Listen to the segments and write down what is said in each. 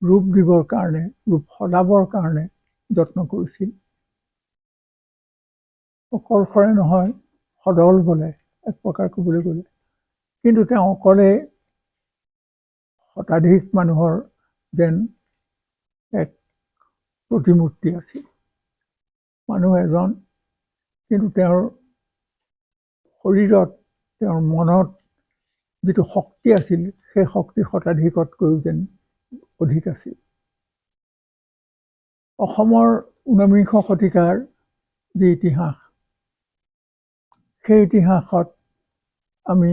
ৰূপ দিবৰ কাৰণে, ৰূপ সলাবৰ কাৰণে যত্ন কৰিছিল। অকলশৰে নহয়, সদল বলে এক প্ৰকাৰ ক'বলৈ গ'লে। কিন্তু তেওঁ অকলে শতাধিক মানুহৰ যেন এক প্ৰতিমূৰ্তি আছিল। মানুহ এজন, কিন্তু তেওঁৰ শৰীৰত, তেওঁৰ মনত যিটো শক্তি আছিল, সেই শক্তি শতাধিকতকৈও যেন অধিক আছিল। অসমৰ ঊনবিংশ শতিকাৰ যি ইতিহাস, সেই ইতিহাসত আমি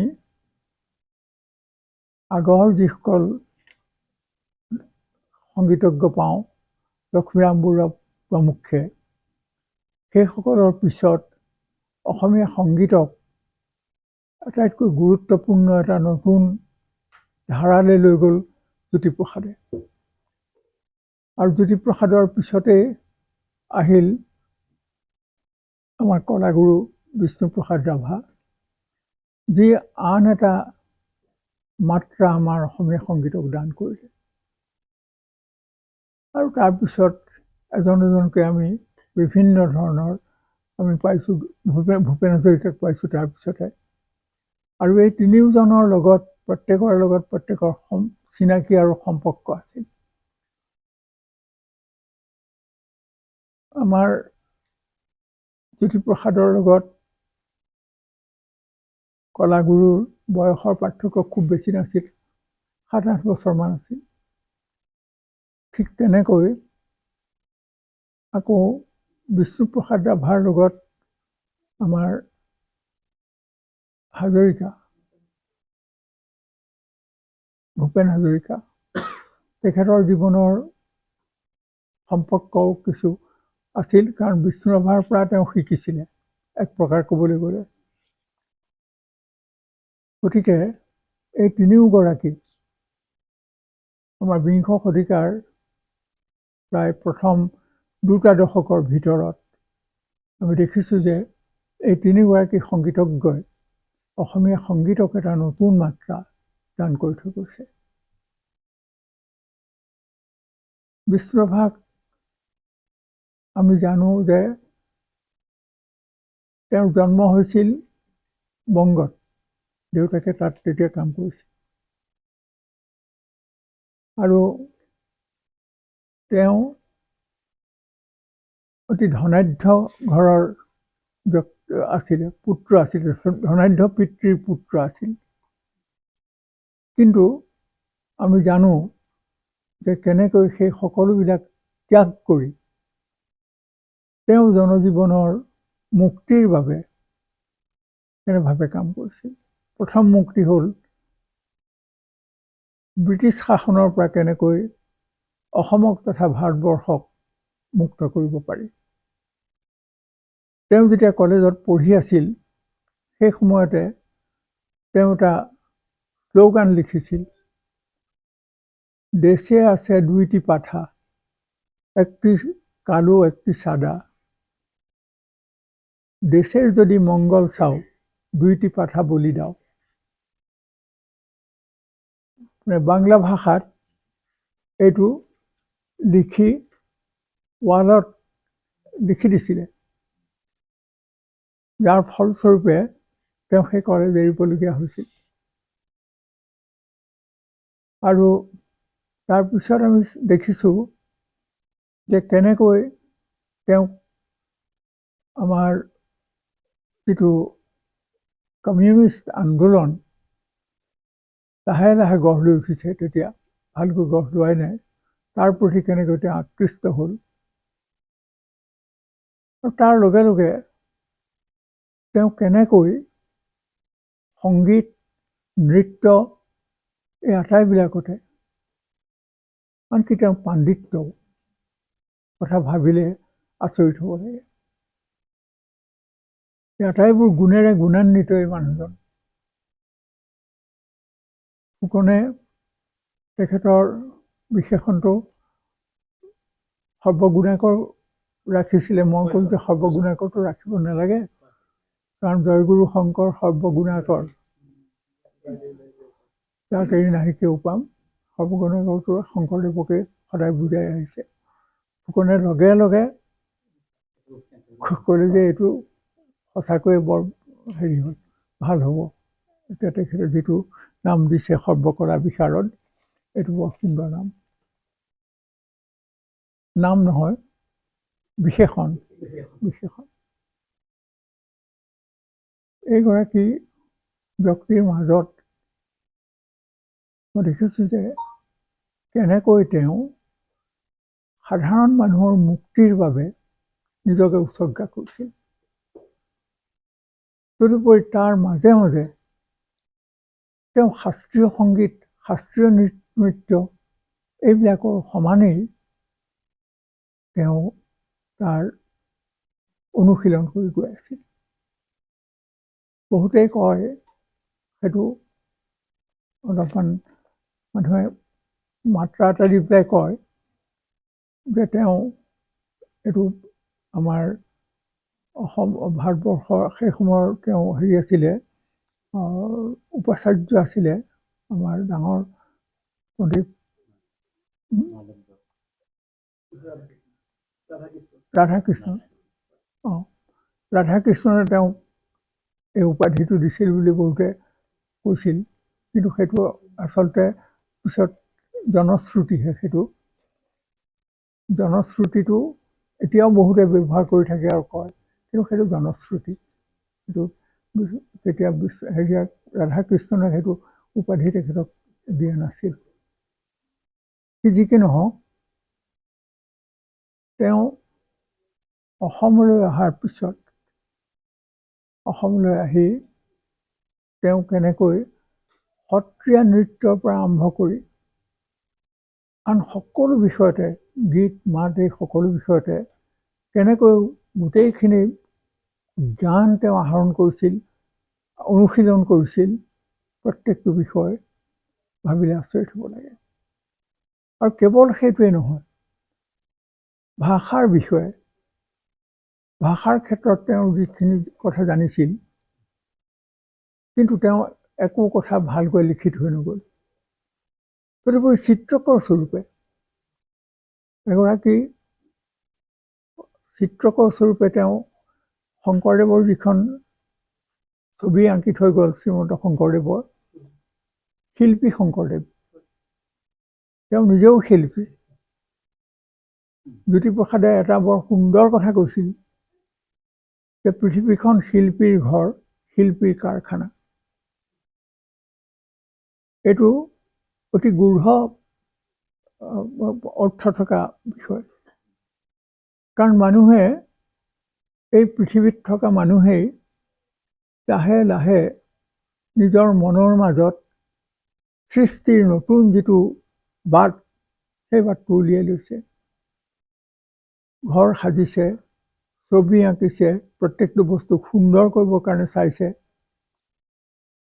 আগৰ যিসকল সংগীতজ্ঞ পাওঁ, লক্ষ্মীৰাম বৰুৱা প্ৰমুখ্যে, সেইসকলৰ পিছত অসমীয়া সংগীতক আটাইতকৈ গুৰুত্বপূৰ্ণ এটা নতুন ধাৰালৈ লৈ গ'ল জ্যোতিপ্ৰসাদে। আৰু জ্যোতিপ্ৰসাদৰ পিছতেই আহিল আমাৰ কলাগুৰু বিষ্ণুপ্ৰসাদ ৰাভা, যি আন এটা মাত্ৰা আমাৰ অসমীয়া সংগীতক দান কৰিলে। আৰু তাৰপিছত এজন এজনকৈ আমি বিভিন্ন ধৰণৰ আমি পাইছোঁ, ভূপেন হাজৰিকাক পাইছোঁ তাৰপিছতে। আৰু এই তিনিওজনৰ লগত প্ৰত্যেকৰ চিনাকি আৰু সম্পৰ্ক আছিল। আমাৰ জ্যোতিপ্ৰসাদৰ লগত কলাগুৰুৰ বয়সৰ পাৰ্থক্য খুব বেছি নাছিল, 7-8 বছৰমান আছিল। ঠিক তেনেকৈ আকৌ বিষ্ণুপ্ৰসাদ ৰাভাৰ লগত আমাৰ হাজৰিকা, ভূপেন হাজৰিকা, তেখেতৰ জীৱনৰ সম্পৰ্কও কিছু আছিল, কাৰণ বিষ্ণু ৰাভাৰ পৰা তেওঁ শিকিছিলে এক প্ৰকাৰ ক'বলৈ গ'লে। গতিকে এই তিনিওগৰাকী আমাৰ বিংশ শতিকাৰ প্ৰায় প্ৰথম 2টা দশকৰ ভিতৰত আমি দেখিছোঁ যে এই তিনিগৰাকী সংগীতজ্ঞই অসমীয়া সংগীতক এটা নতুন মাত্ৰা দান কৰি থৈ গৈছে। বিষ্ণু ৰাভাক আমি জানো যে তেওঁৰ জন্ম হৈছিল বংগত, দেউতাকে তাত তেতিয়া কাম কৰিছিল। আৰু তেওঁ অতি ধনাঢ্য ঘৰৰ আছিলে, পুত্ৰ আছিল, ধনাঢ্য পিতৃৰ পুত্ৰ আছিল। কিন্তু আমি জানো যে কেনেকৈ সেই সকলোবিলাক ত্যাগ কৰি তেওঁ জনজীৱনৰ মুক্তিৰ বাবে কেনেভাৱে কাম কৰিছিল। প্ৰথম মুক্তি হ'ল ব্ৰিটিছ শাসনৰ পৰা কেনেকৈ অসমক তথা ভাৰতবৰ্ষক মুক্ত কৰিব পাৰি। তেওঁ যেতিয়া কলেজত পঢ়ি আছিল, সেই সময়তে তেওঁ এটা শ্লোগান লিখিছিল, দেশে আছে 2টি পাঠা, একটি কালো একটি সাদা, দেশের যদি মঙ্গল চাও 2টি পাঠা বলি দাও। বাংলা ভাষাত এইটো লিখি ৱালত লিখি দিছিলে, যাৰ ফলস্বৰূপে তেওঁ সেই কলেজ এৰিবলগীয়া হৈছিল। আৰু তাৰপিছত আমি দেখিছোঁ যে কেনেকৈ তেওঁক আমাৰ যিটো কমিউনিষ্ট আন্দোলন লাহে লাহে গঢ় লৈ উঠিছে, তেতিয়া ভালকৈ গঢ় লোৱাই নাই, তাৰ প্ৰতি কেনেকৈ তেওঁ আকৃষ্ট হ'ল। আৰু তাৰ লগে লগে তেওঁ কেনেকৈ সংগীত, নৃত্য এই আটাইবিলাকতে, আনকি তেওঁ পাণ্ডিত্য কথা ভাবিলে আচৰিত হ'ব লাগে। এই আটাইবোৰ গুণেৰে গুণান্বিত এই মানুহজন। ফুকনে তেখেতৰ বিশেষণটো সৰ্বগুণাকৰ ৰাখিছিলে। মই কৈছোঁ যে সৰ্বগুণাকৰটো ৰাখিব নালাগে, কাৰণ জয়গুৰু শংকৰ সৰ্বগুণাকৰ, যাক এৰি নাহিকেও পাম সৰ্বগুণে গৌৰৱ শংকৰদেৱকে সদায় বুজাই আহিছে। ফুকনে লগে লগে ক'লে যে এইটো সঁচাকৈয়ে বৰ হেৰি হ'ল, ভাল হ'ব। এতিয়া তেখেতে যিটো নাম দিছে সৰ্বকলা বিশাৰদ, এইটো বৰ সুন্দৰ নাম। নাম নহয়, বিশেষণ। এইগৰাকী ব্যক্তিৰ মাজত মই দেখিছোঁ যে কেনেকৈ তেওঁ সাধাৰণ মানুহৰ মুক্তিৰ বাবে নিজকে উৎসৰ্গা কৰিছিল। তদুপৰি তাৰ মাজে মাজে তেওঁ শাস্ত্ৰীয় সংগীত, শাস্ত্ৰীয় নৃত্য এইবিলাকৰ সমানেই তেওঁ তাৰ অনুশীলন কৰি গৈ আছিল। বহুতেই কয়, সেইটো অলপমান মানুহে মাত্ৰা এটা দি পেলাই কয় যে তেওঁ এইটো আমাৰ অসম ভাৰতবৰ্ষৰ সেই সময়ৰ তেওঁ হেৰি আছিলে, উপাচাৰ্য আছিলে আমাৰ ডাঙৰ পণ্ডিত ৰাধাকৃষ্ণ। ৰাধাকৃষ্ণনে তেওঁক এই উপাধিটো দিছিল বুলি বহুতে কৈছিল, কিন্তু সেইটো আচলতে পিছত জনশ্ৰুতিহে। সেইটো জনশ্ৰুতিটো এতিয়াও বহুতে ব্যৱহাৰ কৰি থাকে আৰু কয়, কিন্তু সেইটো জনশ্ৰুতি। সেইটো তেতিয়া হেৰিয়াক ৰাধাকৃষ্ণনে সেইটো উপাধি তেখেতক দিয়া নাছিল। যি কি নহওক, তেওঁ অসমলৈ অহাৰ পিছত, অসমলৈ আহি তেওঁ কেনেকৈ সত্ৰীয়া নৃত্যৰ পৰা আৰম্ভ কৰি আন সকলো বিষয়তে, গীত মাত এই সকলো বিষয়তে কেনেকৈ গোটেইখিনি জ্ঞান তেওঁ আহৰণ কৰিছিল, অনুশীলন কৰিছিল, প্ৰত্যেকটো বিষয় ভাবিলে আচৰিত হ'ব লাগে। আৰু কেৱল সেইটোৱে নহয়, ভাষাৰ বিষয়ে, ভাষাৰ ক্ষেত্ৰত তেওঁ যিখিনি কথা জানিছিল, কিন্তু তেওঁ একো কথা ভালকৈ লিখি থৈ নগ'ল। তদুপৰি চিত্ৰকৰ স্বৰূপে, এগৰাকী চিত্ৰকৰ স্বৰূপে তেওঁ শংকৰদেৱৰ যিখন ছবি আঁকি থৈ গ'ল, শ্ৰীমন্ত শংকৰদেৱৰ, শিল্পী শংকৰদেৱ, তেওঁ নিজেও শিল্পী। জ্যোতিপ্ৰসাদে এটা বৰ সুন্দৰ কথা কৈছিল যে পৃথিৱীখন শিল্পীৰ ঘৰ, শিল্পীৰ কাৰখানা। এইটো অতি গূঢ় অৰ্থ থকা বিষয়, কাৰণ মানুহে, এই পৃথিৱীত থকা মানুহেই লাহে লাহে নিজৰ মনৰ মাজত সৃষ্টিৰ নতুন যিটো বাট, সেই বাটটো উলিয়াই লৈছে। ঘৰ সাজিছে, ছবি আঁকিছে, প্ৰত্যেকটো বস্তু সুন্দৰ কৰিবৰ কাৰণে চাইছে।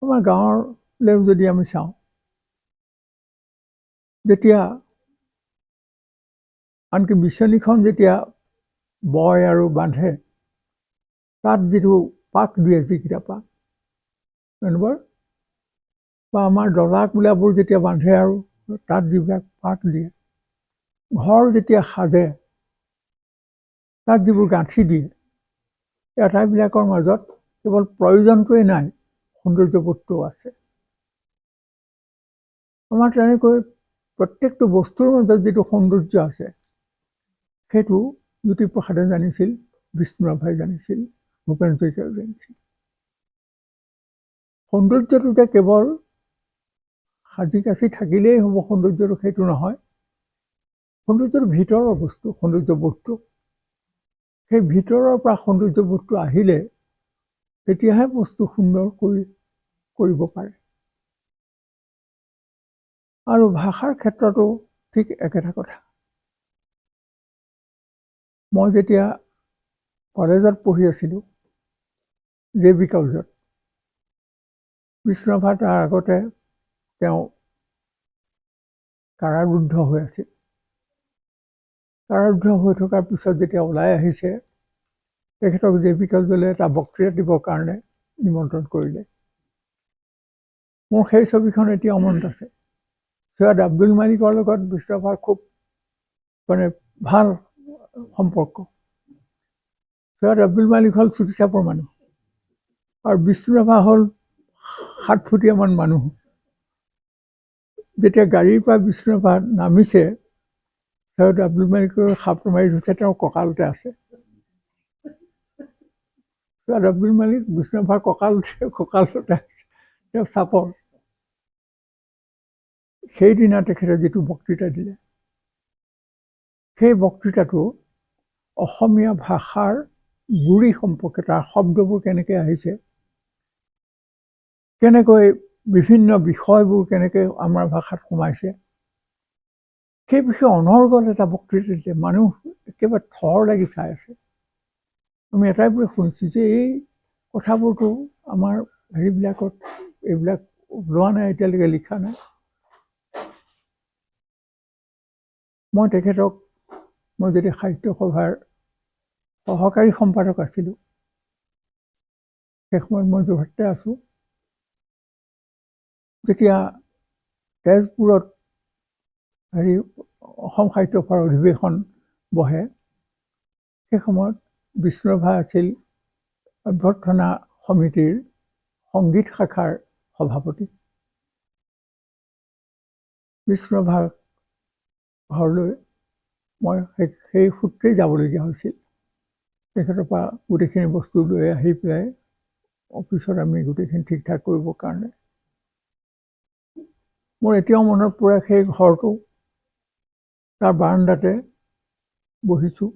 আমাৰ গাঁৱলৈ যদি আমি চাওঁ, যেতিয়া আনকি বিচনীখন যেতিয়া বয় আৰু বান্ধে, তাত যিটো পাক দিয়ে, যিকেইটা পাক, বা আমাৰ ডলাবিলাবোৰ যেতিয়া বান্ধে আৰু তাত যিবিলাক পাক দিয়ে, ঘৰ যেতিয়া সাজে, তাত যিবোৰ গাঁঠি দিয়ে, এই আটাইবিলাকৰ মাজত কেৱল প্ৰয়োজনটোৱেই নাই, সৌন্দৰ্যবোধটোও আছে। আমাৰ তেনেকৈ প্ৰত্যেকটো বস্তুৰ মাজত যিটো সৌন্দৰ্য আছে, সেইটো জ্যোতিপ্ৰসাদে জানিছিল, বিষ্ণুৰাভাই জানিছিল, ভূপেন হাজৰিকাই জানিছিল। সৌন্দৰ্যটো যে কেৱল সাজি কাচি থাকিলেই হ'ব সৌন্দৰ্যটো, সেইটো নহয়। সৌন্দৰ্যটো ভিতৰৰ বস্তু, সৌন্দৰ্যবোধটো। সেই ভিতৰৰ পৰা সৌন্দৰ্যবোধটো আহিলে তেতিয়াহে বস্তু সুন্দৰ কৰিব পাৰে। আৰু ভাষাৰ ক্ষেত্ৰতো ঠিক একেটা কথা। মই যেতিয়া কলেজত পঢ়ি আছিলোঁ, JB কলেজত, বিষ্ণুৰাভা তাৰ আগতে তেওঁ কাৰাৰুদ্ধ হৈ আছিল। কাৰাৰুদ্ধ হৈ থকাৰ পিছত যেতিয়া ওলাই আহিছে, তেখেতক JB কলেজলৈ এটা বক্তৃতা দিবৰ কাৰণে নিমন্ত্ৰণ কৰিলে। মোৰ সেই ছবিখন এতিয়াও মনত আছে। সৈয়দ আব্দুল মালিকৰ লগত বিষ্ণুৰাভাৰ খুব মানে ভাল সম্পৰ্ক। সৈয়দ আব্দুল মালিক হ'ল চুটি চাপৰ মানুহ আৰু বিষ্ণুৰাভা হ'ল 7 ফুটীয়ামান মানুহ। যেতিয়া গাড়ীৰ পৰা বিষ্ণুৰাভা নামিছে, সৈয়দ আব্দুল মালিকৰ সাপটো মাৰি ধৰিছে, তেওঁৰ কঁকালতে আছে। সৈয়দ আব্দুল মালিক বিষ্ণুৰাভাৰ কঁকালতে আছে, তেওঁ চাপৰ। সেইদিনা তেখেতে যিটো বক্তৃতা দিলে, সেই বক্তৃতাটো অসমীয়া ভাষাৰ গুৰি সম্পৰ্কে, তাৰ শব্দবোৰ কেনেকৈ আহিছে, কেনেকৈ বিভিন্ন বিষয়বোৰ কেনেকৈ আমাৰ ভাষাত সোমাইছে, সেই বিষয়ে অনৰ্গল এটা বক্তৃতা দিলে। মানুহ একেবাৰে থৰ লাগি চাই আছে। আমি এটাইবোৰে শুনিছোঁ যে এই কথাবোৰতো আমাৰ হেৰিবিলাকত এইবিলাক ওলোৱা নাই, এতিয়ালৈকে লিখা নাই। মই তেখেতক, মই যেতিয়া সাহিত্য সভাৰ সহকাৰী সম্পাদক আছিলোঁ, সেই সময়ত মই যোৰহাটতে আছোঁ। যেতিয়া তেজপুৰত অসম সাহিত্য সভাৰ অধিৱেশন বহে, সেই সময়ত বিষ্ণুৰাভা আছিল অভ্যৰ্থনা সমিতিৰ সংগীত শাখাৰ সভাপতি। বিষ্ণুৰাভাৰ ঘৰলৈ মই সেই সূত্ৰেই যাবলগীয়া হৈছিল। তেখেতৰ পৰা গোটেইখিনি বস্তু লৈ আহি পেলাই অফিচত আমি গোটেইখিনি ঠিক ঠাক কৰিবৰ কাৰণে। মোৰ এতিয়াও মনত পৰে সেই ঘৰটো, তাৰ বাৰাণ্ডাতে বহিছোঁ।